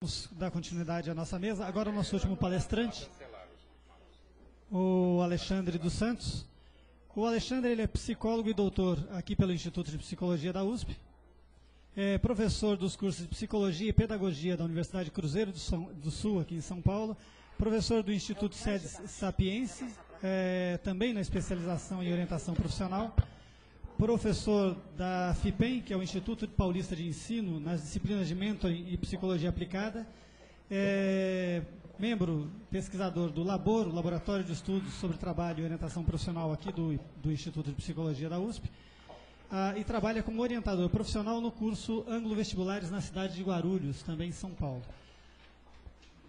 Vamos dar continuidade à nossa mesa. Agora o nosso último palestrante, o Alexandre dos Santos. O Alexandre ele é psicólogo e doutor aqui pelo Instituto de Psicologia da USP. É professor dos cursos de Psicologia e Pedagogia da Universidade Cruzeiro do Sul, aqui em São Paulo. Professor do Instituto SEDES Sapiense, também na especialização em orientação profissional. Professor da FIPEM, que é o Instituto Paulista de Ensino, nas disciplinas de Mentoring e Psicologia Aplicada. Membro pesquisador do LABOR, o Laboratório de Estudos sobre Trabalho e Orientação Profissional aqui do Instituto de Psicologia da USP. E trabalha como orientador profissional no curso Anglo-Vestibulares na cidade de Guarulhos, também em São Paulo.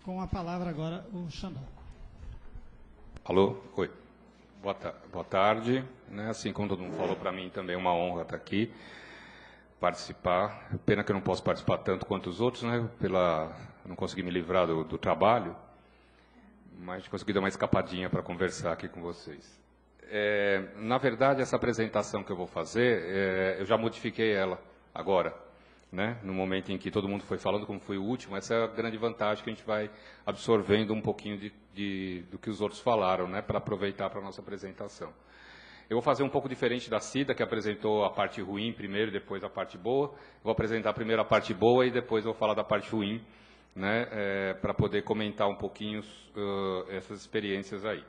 Com a palavra agora o Xandão. Alô? Oi. Boa tarde. Assim como todo mundo falou, para mim também é uma honra estar aqui, participar. Pena que eu não posso participar tanto quanto os outros, né? Não consegui me livrar do trabalho, mas consegui dar uma escapadinha para conversar aqui com vocês. Na verdade, essa apresentação que eu vou fazer, eu já modifiquei ela agora, né? No momento em que todo mundo foi falando, como foi o último, essa é a grande vantagem que a gente vai absorvendo um pouquinho do que os outros falaram, né? Para aproveitar para a nossa apresentação. Eu vou fazer um pouco diferente da Cida, que apresentou a parte ruim primeiro e depois a parte boa. Vou apresentar primeiro a parte boa e depois vou falar da parte ruim, né? Para poder comentar um pouquinho essas experiências aí.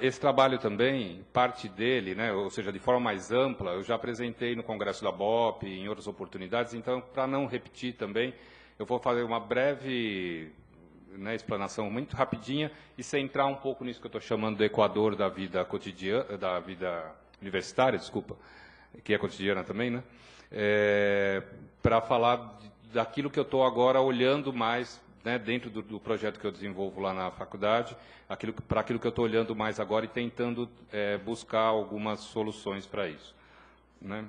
Esse trabalho também, parte dele, né, ou seja, de forma mais ampla, eu já apresentei no Congresso da BOP, em outras oportunidades, então, para não repetir também, eu vou fazer uma breve, né, explanação muito rapidinha e centrar um pouco nisso que eu estou chamando do Equador da vida cotidiana, da vida universitária, desculpa, que é cotidiana também, né, para falar daquilo que eu estou agora olhando mais, né, dentro do projeto que eu desenvolvo lá na faculdade, para aquilo que eu estou olhando mais agora e tentando buscar algumas soluções para isso, né?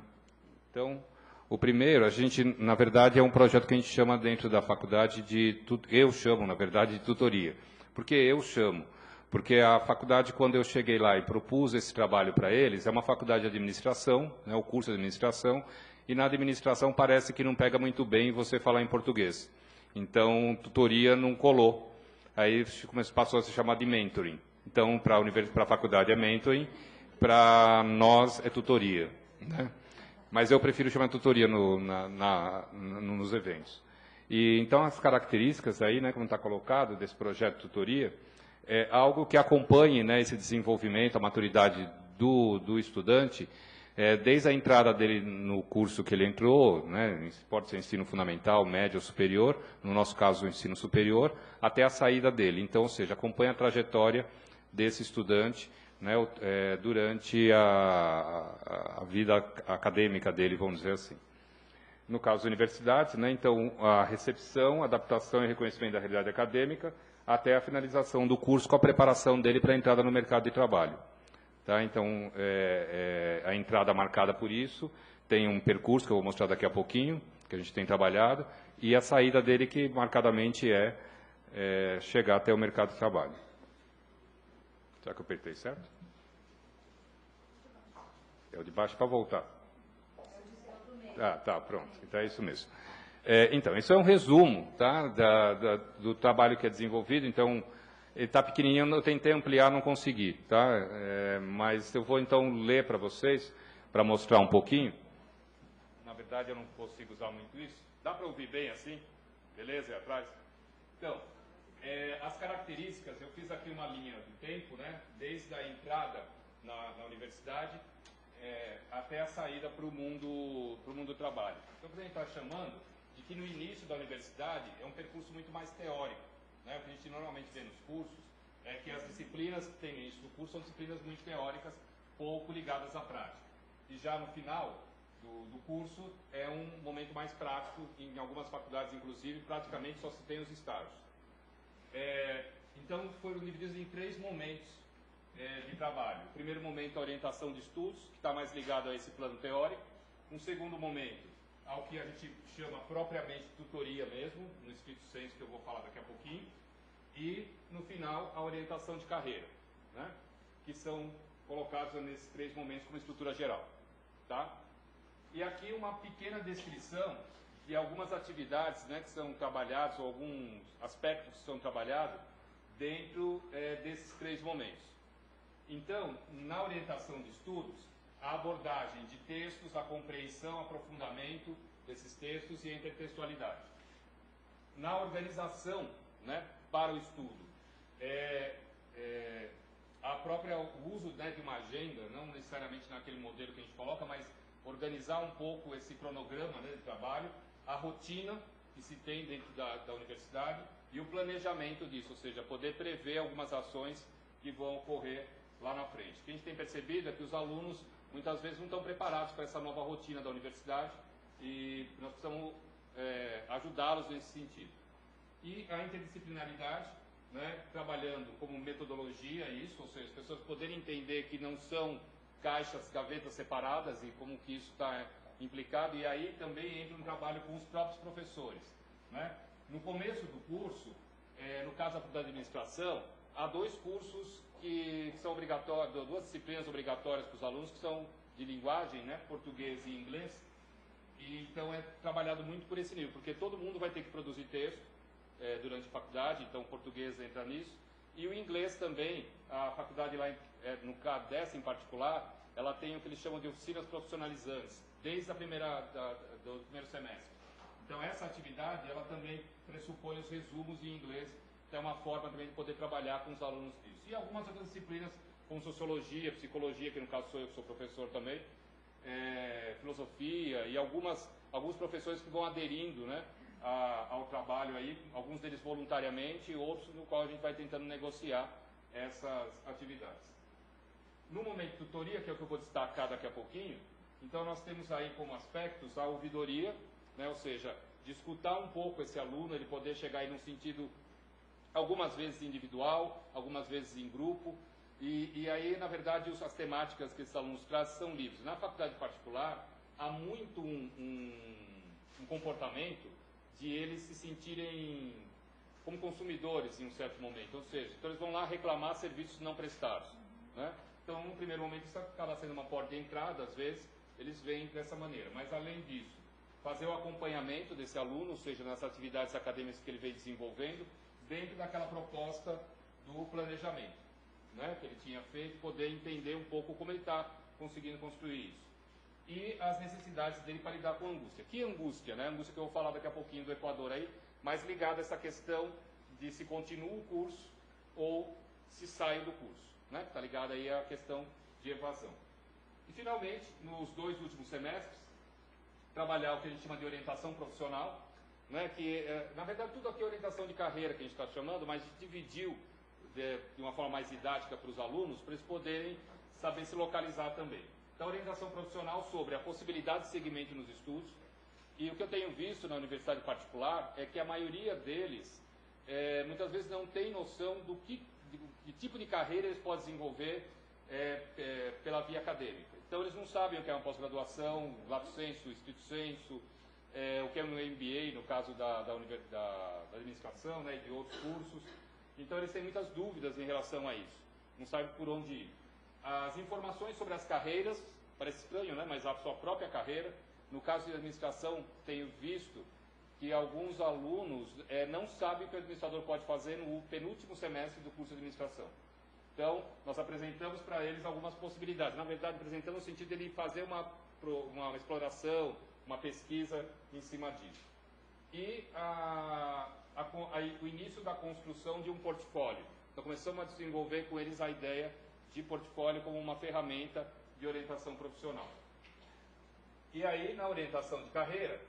Então, o primeiro, a gente, na verdade, é um projeto que a gente chama dentro da faculdade eu chamo, na verdade, de tutoria. Por que eu chamo? Porque a faculdade, quando eu cheguei lá e propus esse trabalho para eles, é uma faculdade de administração, né, o curso de administração, e na administração parece que não pega muito bem você falar em português. Então, tutoria não colou. Aí passou a se chamar de mentoring. Então, para a faculdade é mentoring, para nós é tutoria, né? Mas eu prefiro chamar de tutoria nos eventos. E, então, as características aí, né, como está colocado, desse projeto de tutoria, é algo que acompanhe, né, esse desenvolvimento, a maturidade do estudante, desde a entrada dele no curso que ele entrou, né, pode ser ensino fundamental, médio ou superior, no nosso caso o ensino superior, até a saída dele. Então, ou seja, acompanha a trajetória desse estudante, né, durante a vida acadêmica dele, vamos dizer assim. No caso das universidades, né, então, a recepção, adaptação e reconhecimento da realidade acadêmica, até a finalização do curso com a preparação dele para a entrada no mercado de trabalho. Tá? Então, a entrada marcada por isso, tem um percurso que eu vou mostrar daqui a pouquinho, que a gente tem trabalhado, e a saída dele que marcadamente chegar até o mercado de trabalho. Será que eu apertei certo? É o de baixo para voltar. Tá, pronto. Então é isso mesmo. Então, isso é um resumo, tá, do trabalho que é desenvolvido. Então, ele está pequenininho, eu tentei ampliar, não consegui, tá? Mas eu vou, então, ler para vocês, para mostrar um pouquinho. Na verdade, eu não consigo usar muito isso. Dá para ouvir bem assim? Beleza? Aí atrás? Então, as características, eu fiz aqui uma linha do tempo, né? Desde a entrada na universidade até a saída para o mundo do trabalho. Então, a gente está chamando de que no início da universidade é um percurso muito mais teórico. O que a gente normalmente vê nos cursos é que as disciplinas que tem no início do curso são disciplinas muito teóricas, pouco ligadas à prática. E já no final do curso é um momento mais prático, em algumas faculdades, inclusive, praticamente só se tem os estágios. Então, foram divididos em 3 momentos de trabalho. O primeiro momento, a orientação de estudos, que está mais ligado a esse plano teórico. Um segundo momento, ao que a gente chama propriamente tutoria mesmo, no estrito senso, que eu vou falar daqui a pouquinho, e, no final, a orientação de carreira, né, que são colocados nesses 3 momentos como estrutura geral. Tá? E aqui uma pequena descrição de algumas atividades, né, que são trabalhadas, ou alguns aspectos que são trabalhados dentro desses 3 momentos. Então, na orientação de estudos, a abordagem de textos, a compreensão, aprofundamento desses textos e a intertextualidade. Na organização, né, para o estudo, o uso, né, de uma agenda, não necessariamente naquele modelo que a gente coloca, mas organizar um pouco esse cronograma, né, de trabalho, a rotina que se tem dentro da universidade e o planejamento disso, ou seja, poder prever algumas ações que vão ocorrer lá na frente. O que a gente tem percebido é que os alunos muitas vezes não estão preparados para essa nova rotina da universidade e nós precisamos ajudá-los nesse sentido. E a interdisciplinaridade, né, trabalhando como metodologia isso, ou seja, as pessoas poderem entender que não são caixas, gavetas separadas e como que isso está implicado, e aí também entra um trabalho com os próprios professores, né? No começo do curso, no caso da faculdade de administração, há 2 cursos que são obrigatórios, 2 disciplinas obrigatórias para os alunos, que são de linguagem, né, português e inglês, e então é trabalhado muito por esse nível, porque todo mundo vai ter que produzir texto durante a faculdade, então o português entra nisso, e o inglês também, a faculdade lá, no caso dessa em particular, ela tem o que eles chamam de oficinas profissionalizantes, desde do primeiro semestre. Então essa atividade, ela também pressupõe os resumos em inglês, então é uma forma também de poder trabalhar com os alunos disso. E algumas outras disciplinas, como sociologia, psicologia, que no caso eu sou professor também, filosofia, e alguns professores que vão aderindo, né, ao trabalho aí, alguns deles voluntariamente, outros no qual a gente vai tentando negociar essas atividades. No momento de tutoria, que é o que eu vou destacar daqui a pouquinho, então nós temos aí como aspectos a ouvidoria, né, ou seja, de escutar um pouco esse aluno, ele poder chegar aí num sentido, algumas vezes individual, algumas vezes em grupo, e aí, na verdade, as temáticas que esses alunos trazem são livres. Na faculdade particular, há muito um comportamento de eles se sentirem como consumidores em um certo momento, ou seja, então eles vão lá reclamar serviços não prestados, né? Então, no primeiro momento, isso acaba sendo uma porta de entrada, às vezes, eles vêm dessa maneira. Mas, além disso, fazer o acompanhamento desse aluno, ou seja, nas atividades acadêmicas que ele vem desenvolvendo, dentro daquela proposta do planejamento, né, que ele tinha feito, poder entender um pouco como ele está conseguindo construir isso. E as necessidades dele para lidar com a angústia. Que angústia, né? A angústia que eu vou falar daqui a pouquinho do Equador aí, mais ligada a essa questão de se continua o curso ou se sai do curso, né? Está ligada aí à questão de evasão. E, finalmente, nos 2 últimos semestres, trabalhar o que a gente chama de orientação profissional, né? Que, na verdade, tudo aqui é orientação de carreira que a gente está chamando, mas a gente dividiu de uma forma mais didática para os alunos, para eles poderem saber se localizar também. Então, orientação profissional sobre a possibilidade de segmento nos estudos. E o que eu tenho visto na universidade particular é que a maioria deles, muitas vezes, não tem noção do que tipo de carreira eles podem desenvolver pela via acadêmica. Então, eles não sabem o que é uma pós-graduação, lato sensu, stricto sensu, o que é um MBA, no caso da administração, né, e de outros cursos. Então, eles têm muitas dúvidas em relação a isso. Não sabem por onde ir. As informações sobre as carreiras, parece estranho, né? Mas a sua própria carreira, no caso de administração, tenho visto que alguns alunos não sabem o que o administrador pode fazer no penúltimo semestre do curso de administração. Então, nós apresentamos para eles algumas possibilidades. Na verdade, apresentamos no sentido de ele fazer uma exploração, uma pesquisa em cima disso. E o início da construção de um portfólio. Então, começamos a desenvolver com eles a ideia de portfólio como uma ferramenta de orientação profissional. E aí, na orientação de carreira,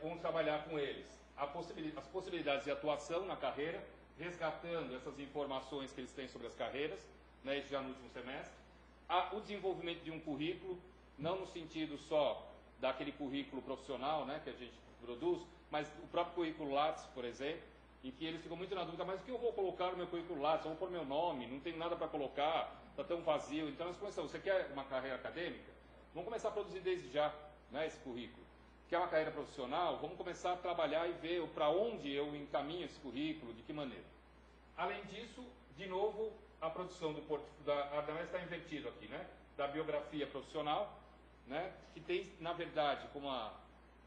vamos trabalhar com eles as possibilidades de atuação na carreira, resgatando essas informações que eles têm sobre as carreiras, né, já no último semestre, o desenvolvimento de um currículo, não no sentido só daquele currículo profissional, né, que a gente produz, mas o próprio currículo Lattes, por exemplo, em que eles ficam muito na dúvida, mas o que eu vou colocar no meu currículo Lattes? Eu vou pôr meu nome, não tenho nada para colocar, está tão vazio. Então nós começamos, você quer uma carreira acadêmica? Vamos começar a produzir desde já, né, esse currículo. Quer uma carreira profissional? Vamos começar a trabalhar e ver para onde eu encaminho esse currículo, de que maneira. Além disso, de novo, a produção do portfólio, está invertido aqui, né, da biografia profissional, né, que tem, na verdade, como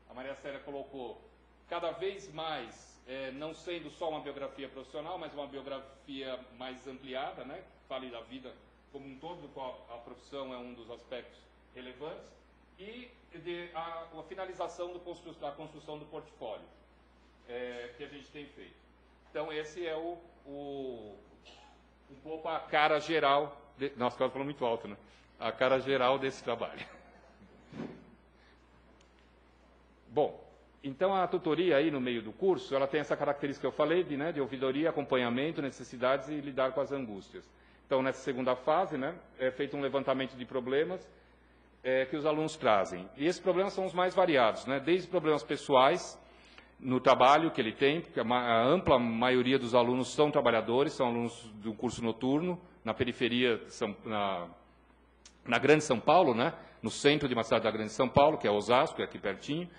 a Maria Célia colocou, cada vez mais, não sendo só uma biografia profissional, mas uma biografia mais ampliada, né? Fale da vida como um todo, do qual a profissão é um dos aspectos relevantes, e a finalização da construção do portfólio que a gente tem feito. Então, esse é um pouco a cara geral... Nossa, quase falou muito alto, né? A cara geral desse trabalho. Bom, então a tutoria aí no meio do curso, ela tem essa característica que eu falei, de ouvidoria, acompanhamento, necessidades e lidar com as angústias. Então, nessa segunda fase, né, é feito um levantamento de problemas que os alunos trazem. E esses problemas são os mais variados, né? Desde problemas pessoais, no trabalho que ele tem, porque a ampla maioria dos alunos são trabalhadores, são alunos do curso noturno, na periferia, na Grande São Paulo, né? No centro de uma cidade da Grande São Paulo, que é Osasco, é aqui pertinho.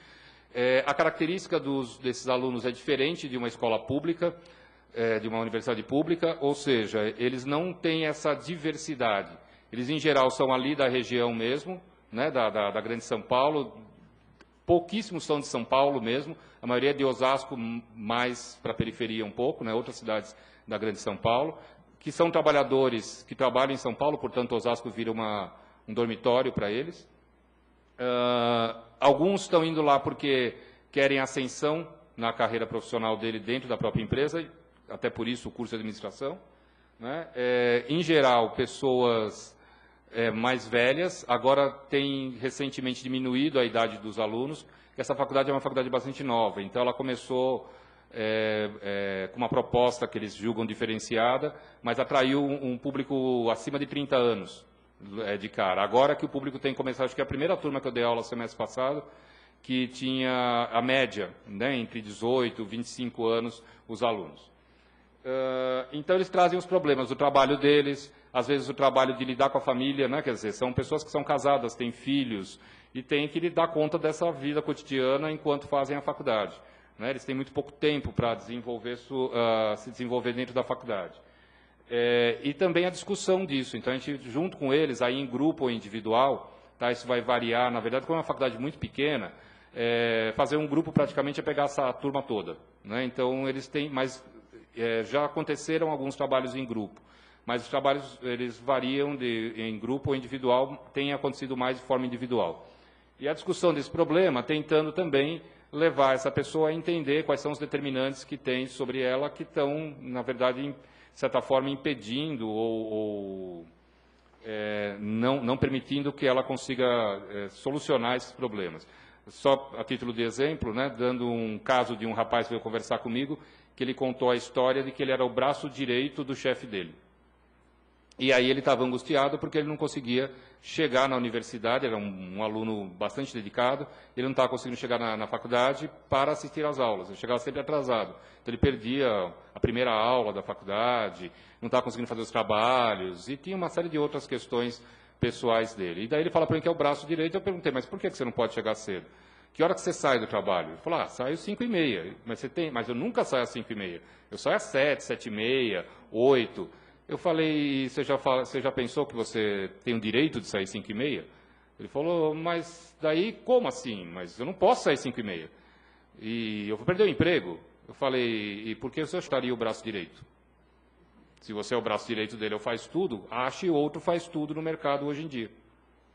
A característica desses alunos é diferente de uma escola pública, de uma universidade pública, ou seja, eles não têm essa diversidade. Eles, em geral, são ali da região mesmo, né, da Grande São Paulo, pouquíssimos são de São Paulo mesmo, a maioria é de Osasco, mais para a periferia um pouco, né, outras cidades da Grande São Paulo, que são trabalhadores que trabalham em São Paulo, portanto, Osasco vira um dormitório para eles. Alguns estão indo lá porque querem ascensão na carreira profissional dele dentro da própria empresa, até por isso o curso de administração, né? Em geral, pessoas mais velhas, agora tem recentemente diminuído a idade dos alunos, essa faculdade é uma faculdade bastante nova, então ela começou com uma proposta que eles julgam diferenciada, mas atraiu um público acima de 30 anos de cara. Agora que o público tem começado, acho que é a primeira turma que eu dei aula semestre passado, que tinha a média, né, entre 18 e 25 anos, os alunos. Então, eles trazem os problemas do trabalho deles, às vezes o trabalho de lidar com a família, né, quer dizer, são pessoas que são casadas, têm filhos, e têm que dar conta dessa vida cotidiana enquanto fazem a faculdade. Né, eles têm muito pouco tempo para se desenvolver dentro da faculdade. E também a discussão disso. Então, a gente, junto com eles, aí em grupo ou individual, tá, isso vai variar. Na verdade, como é uma faculdade muito pequena, fazer um grupo praticamente é pegar essa turma toda. Né? Então, eles têm, mas já aconteceram alguns trabalhos em grupo. Mas os trabalhos, eles variam em grupo ou individual, tem acontecido mais de forma individual. E a discussão desse problema, tentando também levar essa pessoa a entender quais são os determinantes que tem sobre ela, que estão, na verdade, de certa forma, impedindo ou não permitindo que ela consiga solucionar esses problemas. Só a título de exemplo, né, dando um caso de um rapaz que veio conversar comigo, que ele contou a história de que ele era o braço direito do chefe dele. E aí ele estava angustiado porque ele não conseguia chegar na universidade, era um aluno bastante dedicado, ele não estava conseguindo chegar na faculdade para assistir às aulas, ele chegava sempre atrasado. Então ele perdia a primeira aula da faculdade, não estava conseguindo fazer os trabalhos, e tinha uma série de outras questões pessoais dele. E daí ele fala para mim que é o braço direito, eu perguntei, mas por que você não pode chegar cedo? Que hora que você sai do trabalho? Ele falou, saio às 5h30, mas eu nunca saio às 5h30, eu saio às 7, 7h30, 8h. Eu falei, você já pensou que você tem o direito de sair às 5h30? Ele falou, mas daí como assim? Mas eu não posso sair às 5h30. E eu vou perder o emprego. Eu falei, e por que você estaria o braço direito? Se você é o braço direito dele, eu faço tudo, ache outro faz tudo no mercado hoje em dia,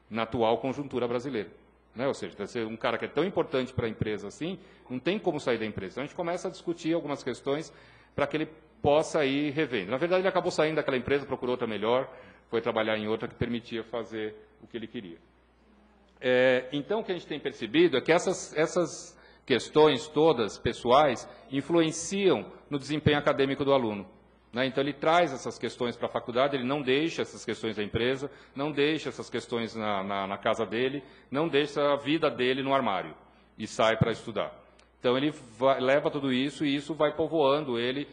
na atual conjuntura brasileira. Né? Ou seja, ser um cara que é tão importante para a empresa assim, não tem como sair da empresa. Então, a gente começa a discutir algumas questões para que ele possa ir revendo. Na verdade, ele acabou saindo daquela empresa, procurou outra melhor, foi trabalhar em outra que permitia fazer o que ele queria. Então, o que a gente tem percebido é que essas questões todas, pessoais, influenciam no desempenho acadêmico do aluno. Né? Então, ele traz essas questões para a faculdade, ele não deixa essas questões da empresa, não deixa essas questões na casa dele, não deixa a vida dele no armário e sai para estudar. Então, ele leva tudo isso e isso vai povoando ele.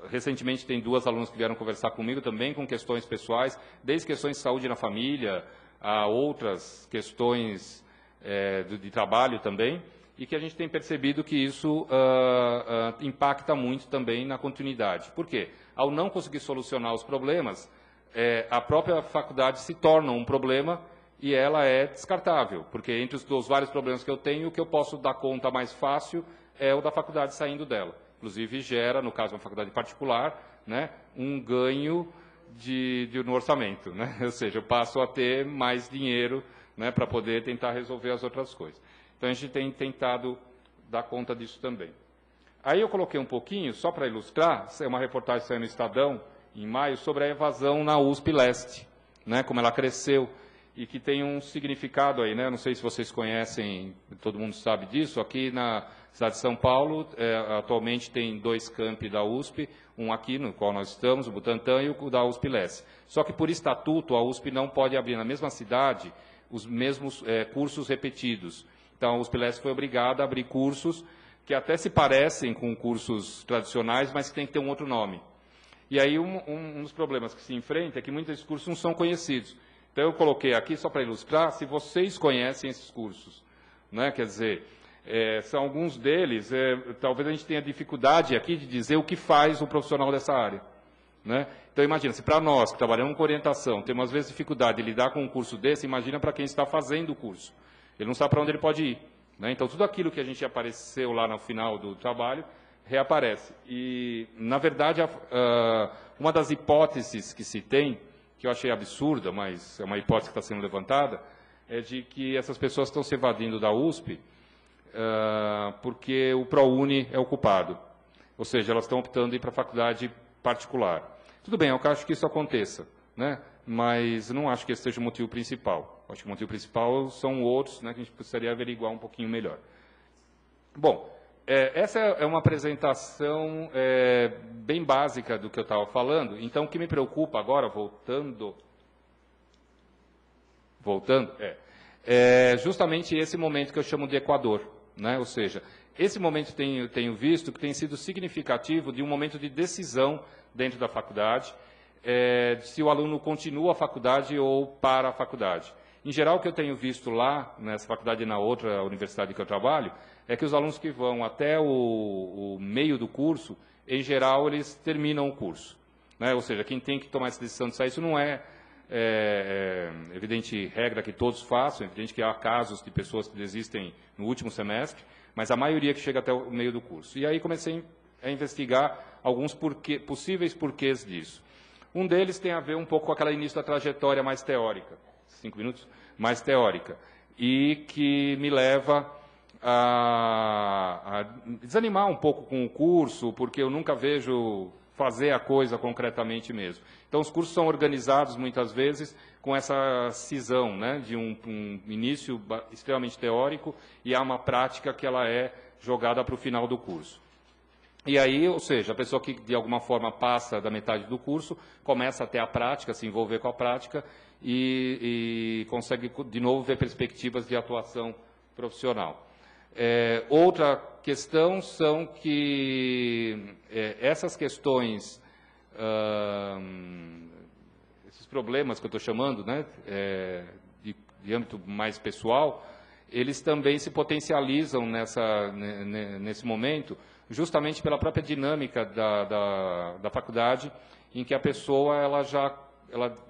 Recentemente tem 2 alunos que vieram conversar comigo também com questões pessoais, desde questões de saúde na família, a outras questões de trabalho também, e que a gente tem percebido que isso impacta muito também na continuidade. Por quê? Ao não conseguir solucionar os problemas, a própria faculdade se torna um problema e ela é descartável, porque entre os vários problemas que eu tenho, o que eu posso dar conta mais fácil é o da faculdade saindo dela. Inclusive, gera, no caso de uma faculdade particular, né, um ganho no orçamento. Né? Ou seja, eu passo a ter mais dinheiro, né, para poder tentar resolver as outras coisas. Então, a gente tem tentado dar conta disso também. Aí eu coloquei um pouquinho, só para ilustrar, é uma reportagem que saiu no Estadão, em maio, sobre a evasão na USP Leste, né, como ela cresceu, e que tem um significado aí, né? Não sei se vocês conhecem, todo mundo sabe disso, aqui na cidade de São Paulo, atualmente tem 2 campi da USP, um aqui no qual nós estamos, o Butantã, e o da USP Leste. Só que, por estatuto, a USP não pode abrir na mesma cidade os mesmos cursos repetidos. Então, a USP Leste foi obrigada a abrir cursos que até se parecem com cursos tradicionais, mas que tem que ter um outro nome. E aí, um dos problemas que se enfrenta é que muitos desses cursos não são conhecidos. Então, eu coloquei aqui, só para ilustrar, se vocês conhecem esses cursos. Né? Quer dizer, são alguns deles, talvez a gente tenha dificuldade aqui de dizer o que faz o profissional dessa área. Né? Então, imagina, se para nós, que trabalhamos com orientação, temos às vezes dificuldade de lidar com um curso desse, imagina para quem está fazendo o curso. Ele não sabe para onde ele pode ir. Né? Então, tudo aquilo que a gente apareceu lá no final do trabalho, reaparece. E, na verdade, uma das hipóteses que se tem, que eu achei absurda, mas é uma hipótese que está sendo levantada, é de que essas pessoas estão se evadindo da USP porque o ProUni é o culpado. Ou seja, elas estão optando em ir para a faculdade particular. Tudo bem, eu acho que isso aconteça, né? Mas não acho que esse seja o motivo principal. Acho que o motivo principal são outros, né, que a gente precisaria averiguar um pouquinho melhor. Bom, essa é uma apresentação bem básica do que eu estava falando. Então, o que me preocupa agora, voltando, é justamente esse momento que eu chamo de Equador. Né? Ou seja, esse momento tenho visto que tem sido significativo de um momento de decisão dentro da faculdade, se o aluno continua a faculdade ou para a faculdade. Em geral, o que eu tenho visto lá, nessa faculdade e na outra universidade que eu trabalho, é que os alunos que vão até o meio do curso, em geral, eles terminam o curso. Né? Ou seja, quem tem que tomar essa decisão de sair, isso não é evidente regra que todos façam, é evidente que há casos de pessoas que desistem no último semestre, mas a maioria que chega até o meio do curso. E aí comecei a investigar alguns possíveis porquês disso. Um deles tem a ver um pouco com aquele início da trajetória mais teórica, 5 minutos, mais teórica, e que me leva a desanimar um pouco com o curso, porque eu nunca vejo fazer a coisa concretamente mesmo. Então, os cursos são organizados, muitas vezes, com essa cisão, né, de um início extremamente teórico e há uma prática que ela é jogada para o final do curso. E aí, ou seja, a pessoa que, de alguma forma, passa da metade do curso, começa a ter a prática, se envolver com a prática e consegue, de novo, ver perspectivas de atuação profissional. Outra questão são que essas questões, esses problemas que eu estou chamando, né, de âmbito mais pessoal, eles também se potencializam nesse momento, justamente pela própria dinâmica da faculdade, em que a pessoa,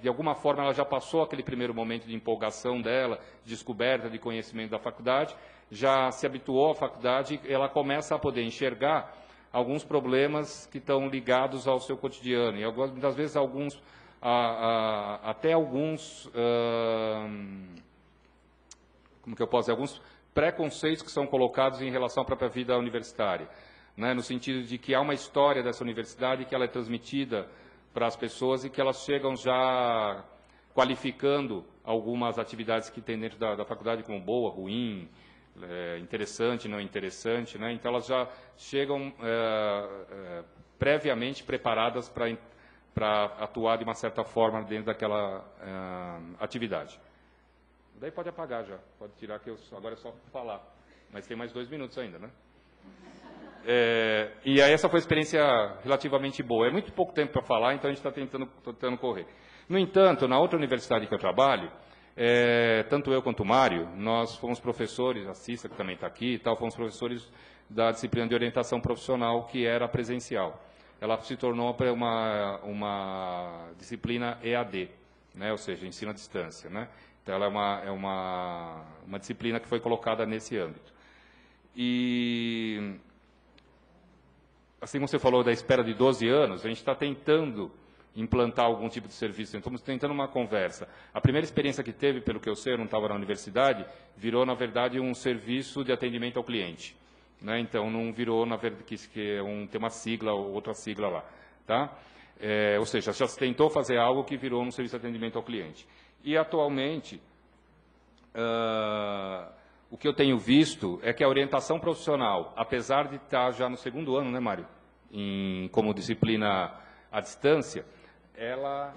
de alguma forma, ela já passou aquele primeiro momento de empolgação dela, de descoberta de conhecimento da faculdade, já se habituou à faculdade, ela começa a poder enxergar alguns problemas que estão ligados ao seu cotidiano, e muitas vezes até alguns, como que eu posso dizer, alguns preconceitos que são colocados em relação à própria vida universitária, né, no sentido de que há uma história dessa universidade que ela é transmitida para as pessoas e que elas chegam já qualificando algumas atividades que tem dentro da faculdade como boa, ruim, interessante, não interessante, né? Então elas já chegam previamente preparadas para atuar de uma certa forma dentro daquela atividade. Daí pode apagar já, pode tirar que agora é só falar, mas tem mais 2 minutos ainda, né? E aí essa foi uma experiência relativamente boa. É muito pouco tempo para falar, então a gente está tentando correr. No entanto, na outra universidade que eu trabalho, tanto eu quanto o Mário, nós fomos professores, a Cissa, que também está aqui, e tal, fomos professores da disciplina de orientação profissional, que era presencial. Ela se tornou uma disciplina EAD, né, ou seja, ensino à distância. Né? Então, ela é uma disciplina que foi colocada nesse âmbito. E, assim como você falou da espera de 12 anos, a gente está tentando implantar algum tipo de serviço. Estamos tentando uma conversa. A primeira experiência que teve, pelo que eu sei, eu não estava na universidade, virou, na verdade, um serviço de atendimento ao cliente. Né? Então, não virou, na verdade, tem uma sigla ou outra sigla lá. Tá? Ou seja, já se tentou fazer algo que virou um serviço de atendimento ao cliente. E, atualmente, o que eu tenho visto é que a orientação profissional, apesar de estar já no segundo ano, né, Mário? Como disciplina à distância, ela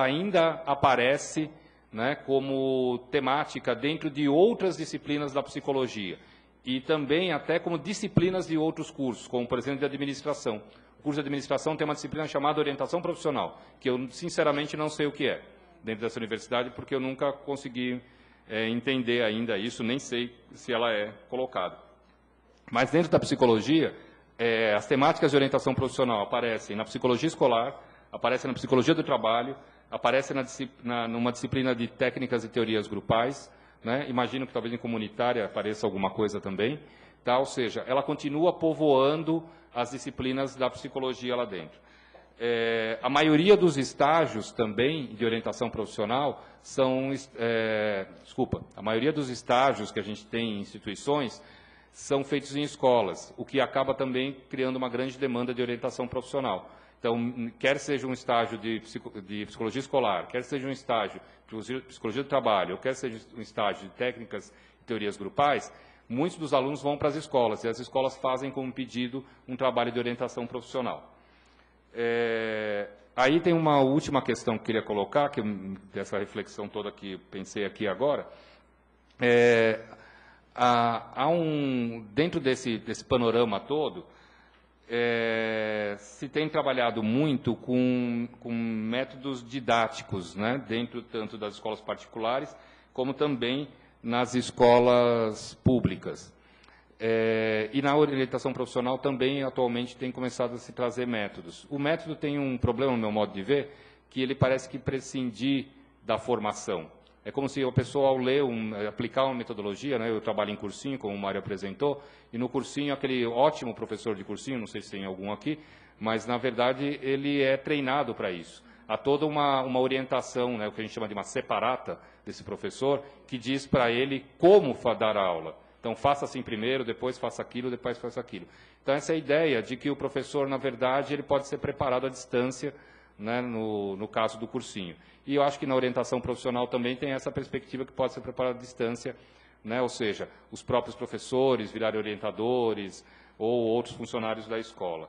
ainda aparece, né, como temática dentro de outras disciplinas da psicologia e também até como disciplinas de outros cursos, como, por exemplo, de administração. O curso de administração tem uma disciplina chamada orientação profissional, que eu, sinceramente, não sei o que é dentro dessa universidade, porque eu nunca consegui entender ainda isso, nem sei se ela é colocada. Mas, dentro da psicologia, as temáticas de orientação profissional aparecem na psicologia escolar, aparecem na psicologia do trabalho, aparecem numa disciplina de técnicas e teorias grupais, né? Imagino que talvez em comunitária apareça alguma coisa também, tá? Ou seja, ela continua povoando as disciplinas da psicologia lá dentro. A maioria dos estágios também de orientação profissional a maioria dos estágios que a gente tem em instituições são feitos em escolas, o que acaba também criando uma grande demanda de orientação profissional. Então, quer seja um estágio de psicologia escolar, quer seja um estágio de psicologia do trabalho, ou quer seja um estágio de técnicas e teorias grupais, muitos dos alunos vão para as escolas, e as escolas fazem como pedido um trabalho de orientação profissional. Aí tem uma última questão que eu queria colocar, dessa reflexão toda que eu pensei aqui agora. Dentro desse panorama todo, se tem trabalhado muito com métodos didáticos, né, dentro tanto das escolas particulares, como também nas escolas públicas. E na orientação profissional também, atualmente, tem começado a se trazer métodos. O método tem um problema, no meu modo de ver, que ele parece que prescindir da formação. É como se a pessoa, ao ler, aplicar uma metodologia, né, eu trabalho em cursinho, como o Mário apresentou, e no cursinho, aquele ótimo professor de cursinho, não sei se tem algum aqui, mas, na verdade, ele é treinado para isso. Há toda uma orientação, né, o que a gente chama de uma separata desse professor, que diz para ele como dar a aula. Então, faça assim primeiro, depois faça aquilo, depois faça aquilo. Então, essa é a ideia de que o professor, na verdade, ele pode ser preparado à distância, né, no caso do cursinho. E eu acho que na orientação profissional também tem essa perspectiva que pode ser preparado à distância, né, ou seja, os próprios professores virarem orientadores ou outros funcionários da escola.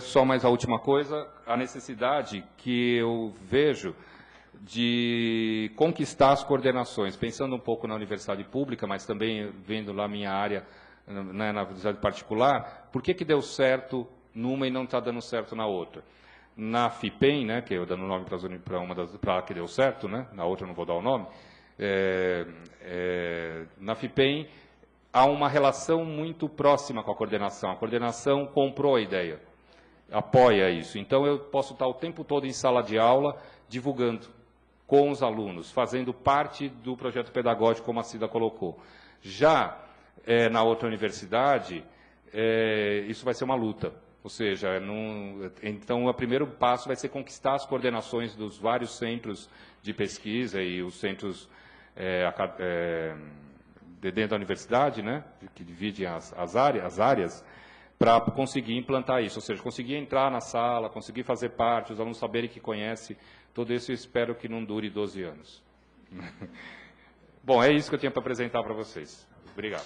Só mais a última coisa, a necessidade que eu vejo de conquistar as coordenações, pensando um pouco na universidade pública, mas também vendo lá minha área, né, na universidade particular, por que deu certo numa e não está dando certo na outra? Na FIPEM, né, que eu dando o nome para a que deu certo, né, na outra eu não vou dar o nome, na FIPEM há uma relação muito próxima com a coordenação comprou a ideia, apoia isso. Então, eu posso estar o tempo todo em sala de aula, divulgando com os alunos, fazendo parte do projeto pedagógico, como a Cida colocou. Já na outra universidade, isso vai ser uma luta. Ou seja, então, o primeiro passo vai ser conquistar as coordenações dos vários centros de pesquisa e os centros dentro da universidade, né, que dividem as áreas, para conseguir implantar isso. Ou seja, conseguir entrar na sala, conseguir fazer parte, os alunos saberem que conhecem. Tudo isso eu espero que não dure 12 anos. Bom, é isso que eu tinha para apresentar para vocês. Obrigado.